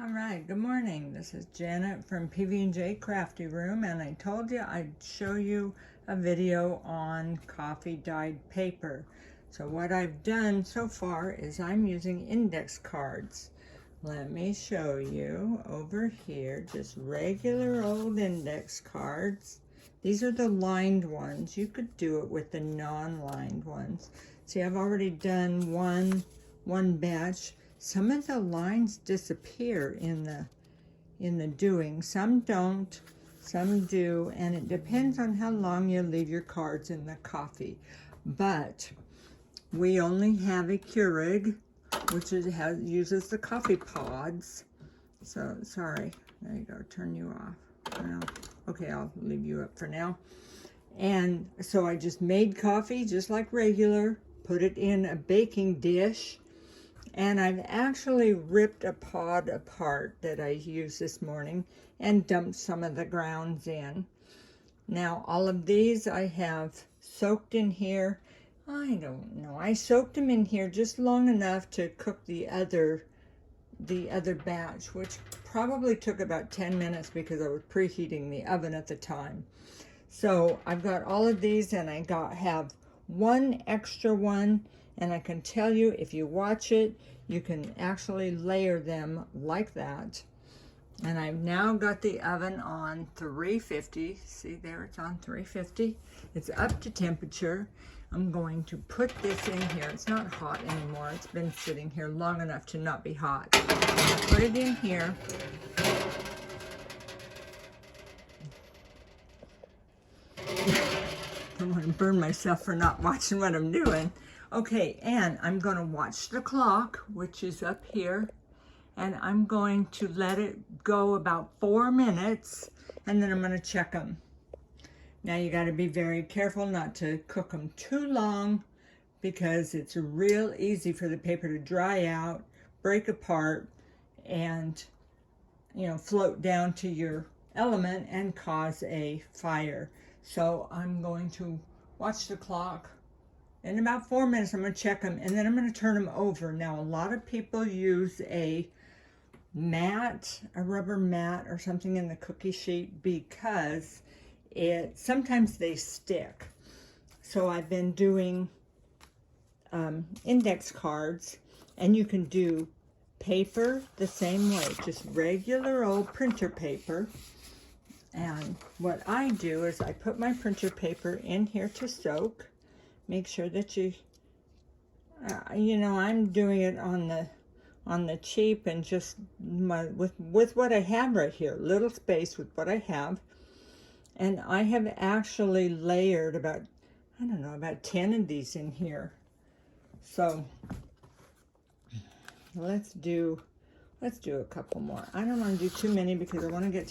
All right, good morning. This is Janet from PV&J Crafty Room, and I told you I'd show you a video on coffee dyed paper. So what I've done so far is I'm using index cards. Let me show you over here, just regular old index cards. These are the lined ones. You could do it with the non-lined ones. See, I've already done one batch. Some of the lines disappear in the doing. Some don't, some do, and it depends on how long you leave your cards in the coffee. But we only have a Keurig, which uses the coffee pods. So, sorry, there you go, turn you off. Well, okay, I'll leave you up for now. And so I just made coffee just like regular, put it in a baking dish, and I've actually ripped a pod apart that I used this morning and dumped some of the grounds in. Now, all of these I have soaked in here. I don't know. I soaked them in here just long enough to cook the other batch, which probably took about 10 minutes because I was preheating the oven at the time. So I've got all of these, and I have one extra one. And I can tell you, if you watch it, you can actually layer them like that. And I've now got the oven on 350. See there, it's on 350. It's up to temperature. I'm going to put this in here. It's not hot anymore. It's been sitting here long enough to not be hot. Put it in here. I don't want to burn myself for not watching what I'm doing. Okay, and I'm going to watch the clock, which is up here, and I'm going to let it go about 4 minutes, and then I'm going to check them. Now you got to be very careful not to cook them too long, because it's real easy for the paper to dry out, break apart, and float down to your element and cause a fire. So I'm going to watch the clock. In about 4 minutes, I'm going to check them, and then I'm going to turn them over. Now, a lot of people use a rubber mat or something in the cookie sheet because sometimes they stick. So I've been doing index cards, and you can do paper the same way, just regular old printer paper. And what I do is I put my printer paper in here to soak. Make sure that I'm doing it on the cheap and just with what I have right here, little space with what I have. And I have actually layered about 10 of these in here. So let's do a couple more. I don't want to do too many because I want to get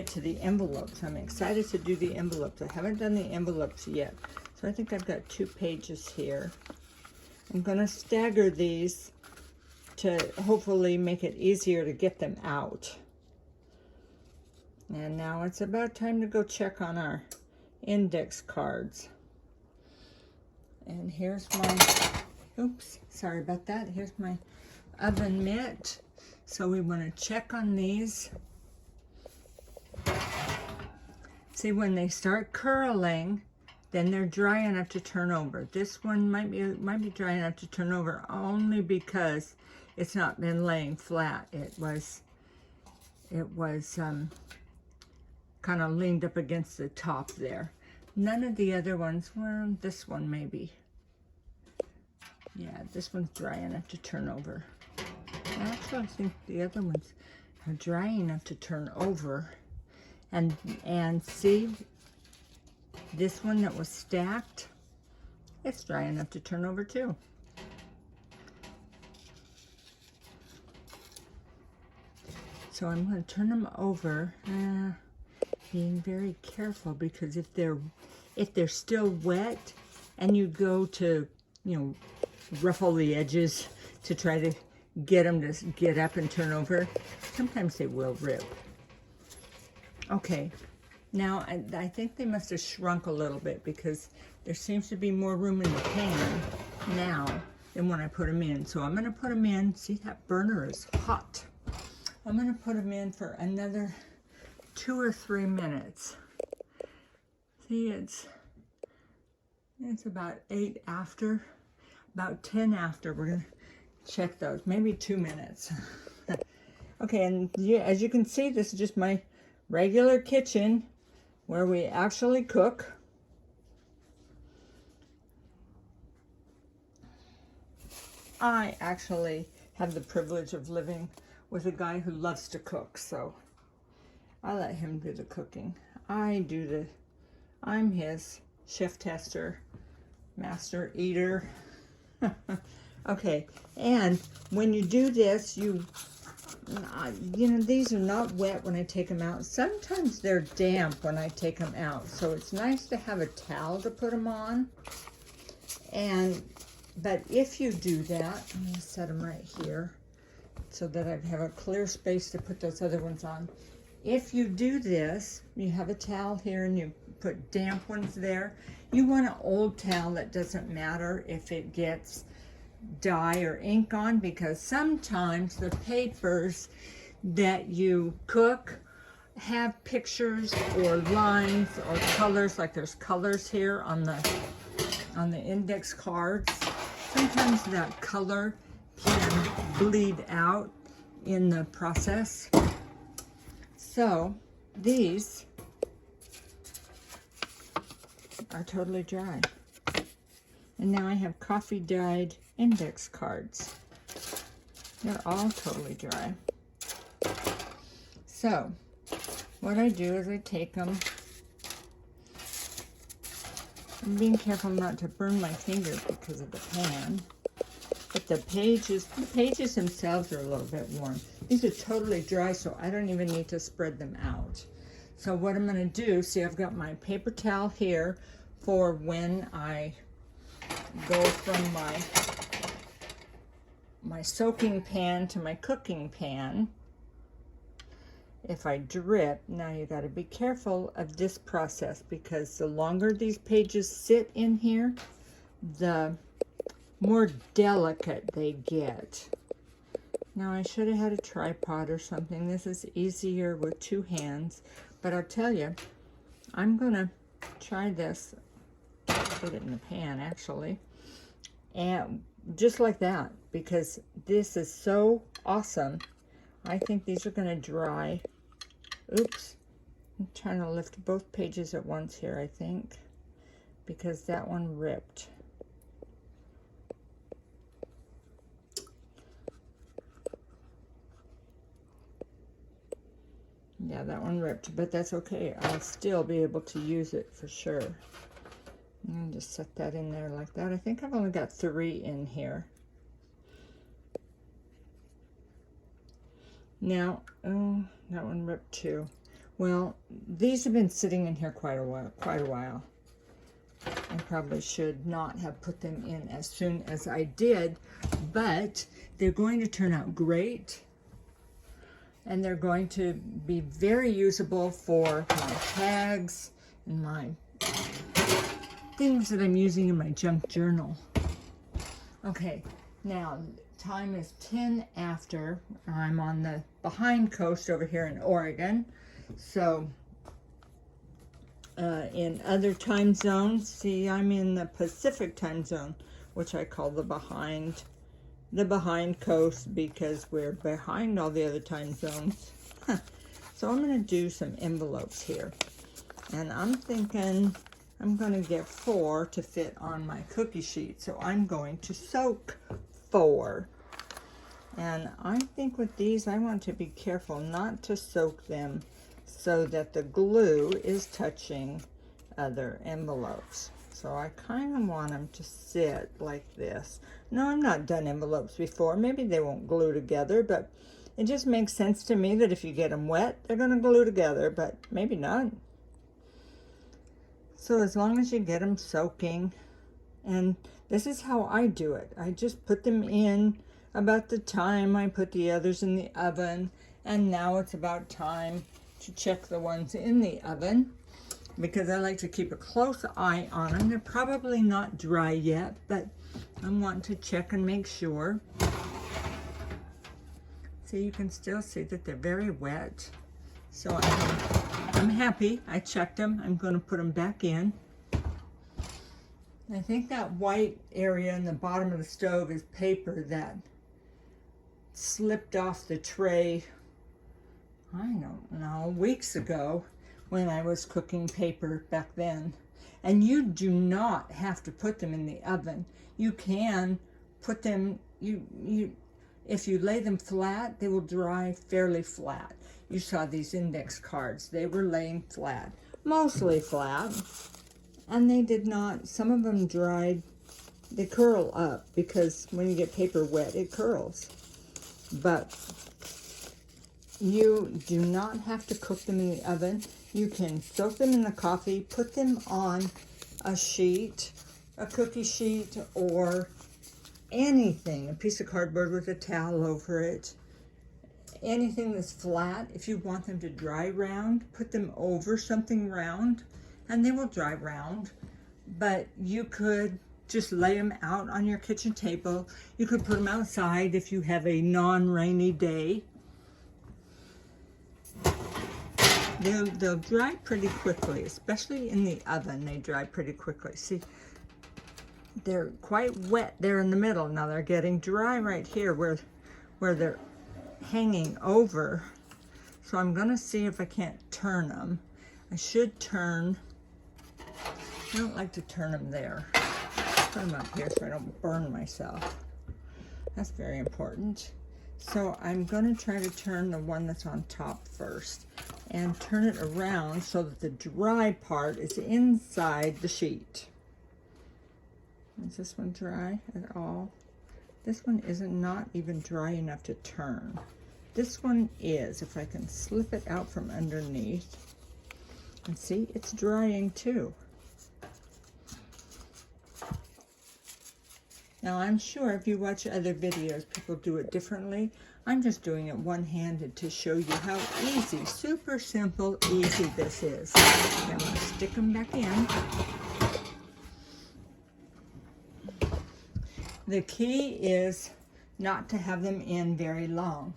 to the envelopes. I'm excited to do the envelopes. I haven't done the envelopes yet. So I think I've got 2 pages here. I'm going to stagger these to hopefully make it easier to get them out. And now it's about time to go check on our index cards. And here's oops, sorry about that. Here's my oven mitt. So we want to check on these. See, when they start curling, then they're dry enough to turn over. This one might be dry enough to turn over only because it's not been laying flat. It was kind of leaned up against the top there. None of the other ones, well, this one maybe. Yeah, this one's dry enough to turn over. Actually, I think the other ones are dry enough to turn over. And see, this one that was stacked, it's dry enough to turn over too. So I'm going to turn them over, being very careful, because if they're still wet and you go to, ruffle the edges to try to get them to get up and turn over, sometimes they will rip. Okay. Now, I think they must have shrunk a little bit because there seems to be more room in the pan now than when I put them in. So I'm going to put them in. See, that burner is hot. I'm going to put them in for another 2 or 3 minutes. See, it's about 8 after, about 10 after. We're going to check those, maybe 2 minutes. Okay, and as you can see, this is just my regular kitchen where we actually cook. I actually have the privilege of living with a guy who loves to cook, so I let him do the cooking. I'm his chef tester, master eater. Okay, and when you do this, you know, these are not wet when I take them out. Sometimes they're damp when I take them out, so it's nice to have a towel to put them on. But if you do that, I'm going to set them right here so that I have a clear space to put those other ones on. If you do this, you have a towel here and you put damp ones there. You want an old towel that doesn't matter if it gets dye or ink on, because sometimes the papers that you cook have pictures or lines or colors, like there's colors here on the index cards. Sometimes that color can bleed out in the process. So these are totally dry. And now I have coffee dyed index cards. They're all totally dry. So what I do is I take them. I'm being careful not to burn my finger because of the pan. But the pages themselves are a little bit warm. These are totally dry, so I don't even need to spread them out. So what I'm going to do, see, I've got my paper towel here for when I go from my soaking pan to my cooking pan. If I drip, now you got to be careful of this process, because the longer these pages sit in here, the more delicate they get. Now I should have had a tripod or something. This is easier with 2 hands, but I'll tell you, I'm gonna try this. Put it in the pan actually, and just like that, because this is so awesome. I think these are gonna dry. Oops, I'm trying to lift both pages at once here, I think, because that one ripped. Yeah, that one ripped, but that's okay. I'll still be able to use it for sure. And just set that in there like that. I think I've only got 3 in here. Now, oh, that one ripped too. Well, these have been sitting in here quite a while. I probably should not have put them in as soon as I did, but they're going to turn out great. And they're going to be very usable for my tags and my things that I'm using in my junk journal. Okay, now time is 10 after. I'm on the behind coast over here in Oregon. So in other time zones, see, I'm in the Pacific time zone, which I call the behind coast, because we're behind all the other time zones. So I'm going to do some envelopes here, and I'm thinking I'm going to get 4 to fit on my cookie sheet, so I'm going to soak 4. And I think with these I want to be careful not to soak them so that the glue is touching other envelopes. So I kind of want them to sit like this. No, I've not done envelopes before. Maybe they won't glue together, but it just makes sense to me that if you get them wet, they're going to glue together, but maybe not. So as long as you get them soaking, and this is how I do it. I just put them in about the time I put the others in the oven, and now it's about time to check the ones in the oven, because I like to keep a close eye on them. They're probably not dry yet, but I want to check and make sure. See, you can still see that they're very wet. So I'm happy. I checked them. I'm going to put them back in. I think that white area in the bottom of the stove is paper that slipped off the tray, I don't know, weeks ago when I was cooking paper back then. And you do not have to put them in the oven. You can put them, if you lay them flat, they will dry fairly flat. You saw these index cards. They were laying flat, mostly flat. And they did not, some of them dried, they curl up because when you get paper wet, it curls. But you do not have to cook them in the oven. You can soak them in the coffee, put them on a sheet, a cookie sheet, or anything, a piece of cardboard with a towel over it. Anything that's flat. If you want them to dry round, put them over something round and they will dry round. But you could just lay them out on your kitchen table. You could put them outside if you have a non-rainy day. They'll dry pretty quickly, especially in the oven. They dry pretty quickly. See, they're quite wet there in the middle. Now they're getting dry right here where they're hanging over. So I'm gonna see if I can't turn them. I should turn. I don't like to turn them there. Put them up here so I don't burn myself. That's very important. So I'm going to try to turn the one that's on top first and turn it around so that the dry part is inside the sheet. Is this one dry at all? This one is not even dry enough to turn. This one is, if I can slip it out from underneath. And see, it's drying too. Now I'm sure if you watch other videos, people do it differently. I'm just doing it one-handed to show you how easy, super simple, easy this is. Okay, I'm gonna stick them back in. The key is not to have them in very long.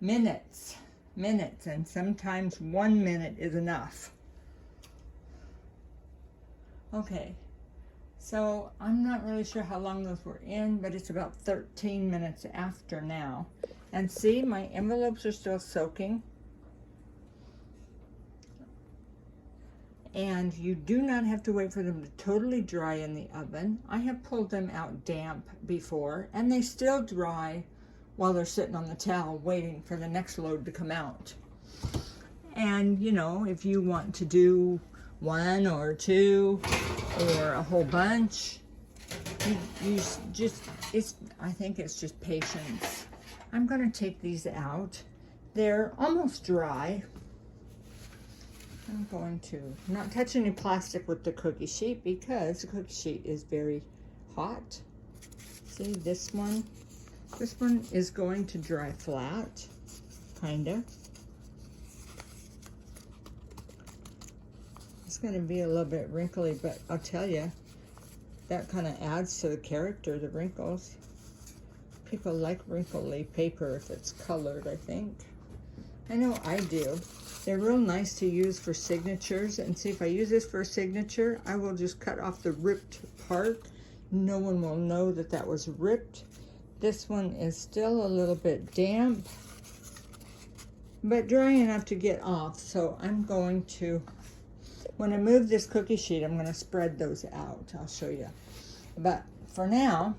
Minutes, and sometimes 1 minute is enough. Okay. So I'm not really sure how long those were in, but it's about 13 minutes after now. And see, my envelopes are still soaking. And you do not have to wait for them to totally dry in the oven. I have pulled them out damp before, and they still dry while they're sitting on the towel waiting for the next load to come out. And, you know, if you want to do 1 or 2 or a whole bunch, you just, I think it's just patience. I'm going to take these out. They're almost dry. I'm going to not touch any plastic with the cookie sheet because the cookie sheet is very hot. See, this one is going to dry flat, kinda. It's going to be a little bit wrinkly, but I'll tell you, that kind of adds to the character, the wrinkles. People like wrinkly paper if it's colored, I think. I know I do. They're real nice to use for signatures. And see, if I use this for a signature, I will just cut off the ripped part. No one will know that that was ripped. This one is still a little bit damp, but dry enough to get off. So I'm going to, when I move this cookie sheet, I'm going to spread those out. I'll show you. But for now,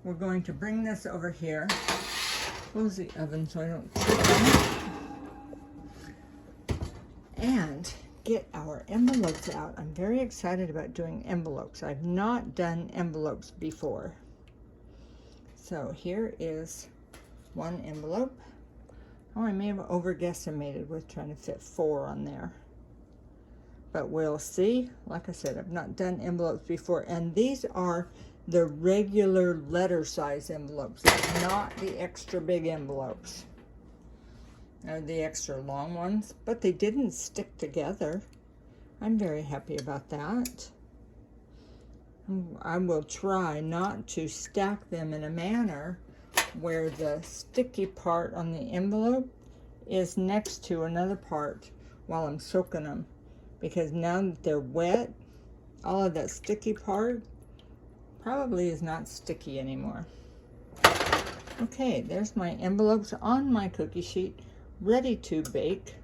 we're going to bring this over here. Close the oven so I don't trip on it. And get our envelopes out. I'm very excited about doing envelopes. I've not done envelopes before. So here is one envelope. Oh, I may have overguesstimated with trying to fit 4 on there. But we'll see. Like I said, I've not done envelopes before. And these are the regular letter size envelopes, not the extra big envelopes. Or the extra long ones, but they didn't stick together. I'm very happy about that. I will try not to stack them in a manner where the sticky part on the envelope is next to another part while I'm soaking them, because now that they're wet, all of that sticky part probably is not sticky anymore. Okay, there's my envelopes on my cookie sheet, ready to bake.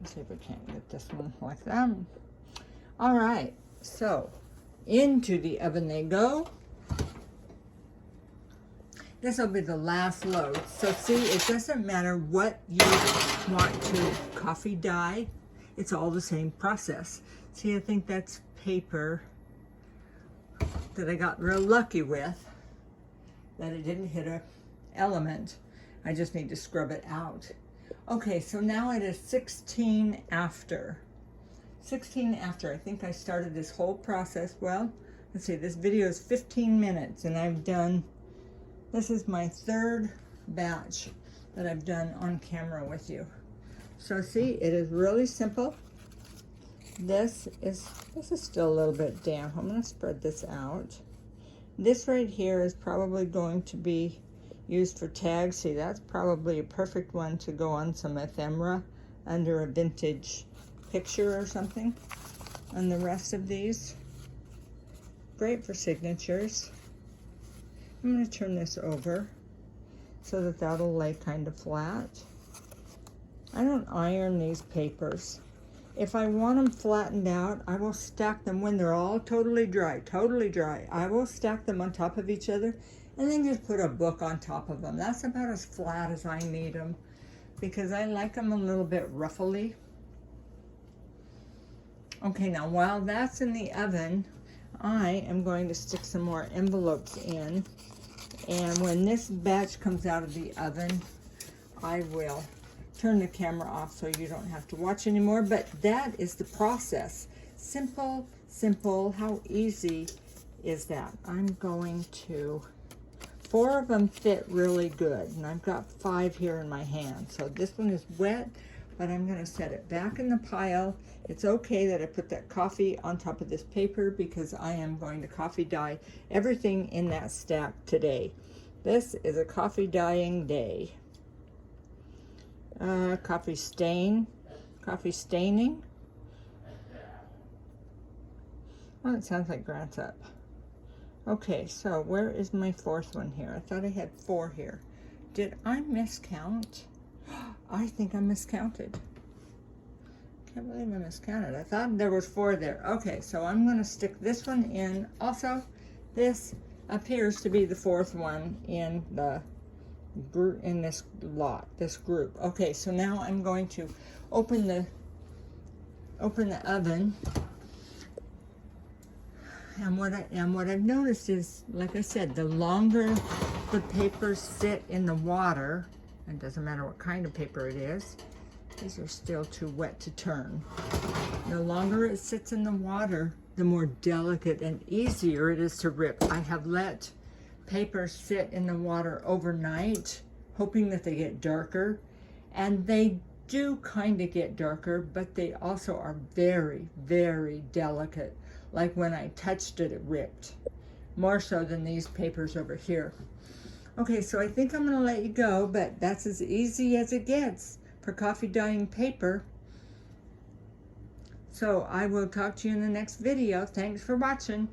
Let's see if we can't get this one like that. All right, so into the oven they go. This will be the last load. So see, it doesn't matter what you want to coffee dye. It's all the same process. See, I think that's paper that I got real lucky with, that it didn't hit a element. I just need to scrub it out. Okay, so now it is 16 after. 16 after. I think I started this whole process. Well, let's see, this video is 15 minutes and I've done, this is my third batch that I've done on camera with you. So see, it is really simple. This is still a little bit damp. I'm going to spread this out. This right here is probably going to be used for tags. See, that's probably a perfect one to go on some ephemera under a vintage picture or something. And the rest of these, great for signatures. I'm going to turn this over so that that'll lay kind of flat. I don't iron these papers. If I want them flattened out, I will stack them when they're all totally dry, I will stack them on top of each other and then just put a book on top of them. That's about as flat as I need them because I like them a little bit ruffly. Okay, now while that's in the oven, I am going to stick some more envelopes in. And when this batch comes out of the oven, I will turn the camera off so you don't have to watch anymore. But that is the process. Simple, simple. How easy is that? I'm going to, 4 of them fit really good. And I've got 5 here in my hand. So this one is wet, but I'm going to set it back in the pile. It's okay that I put that coffee on top of this paper because I am going to coffee dye everything in that stack today. This is a coffee dyeing day. Coffee staining. Oh, it sounds like Grant's up. Okay, so where is my 4th one here? I thought I had 4 here. Did I miscount? I think I miscounted. Can't believe I miscounted. I thought there was 4 there. Okay, so I'm going to stick this one in. Also, this appears to be the 4th one in the group, in this lot, this group. Okay, so now I'm going to open the oven. And what I've noticed is, like I said, the longer the papers sit in the water, it doesn't matter what kind of paper it is, these are still too wet to turn. The longer it sits in the water, the more delicate and easier it is to rip. I have let papers sit in the water overnight, hoping that they get darker, and they do kind of get darker, but they also are very, very delicate. Like when I touched it, it ripped. More so than these papers over here. Okay, so I think I'm going to let you go, but that's as easy as it gets for coffee dyeing paper. So I will talk to you in the next video. Thanks for watching.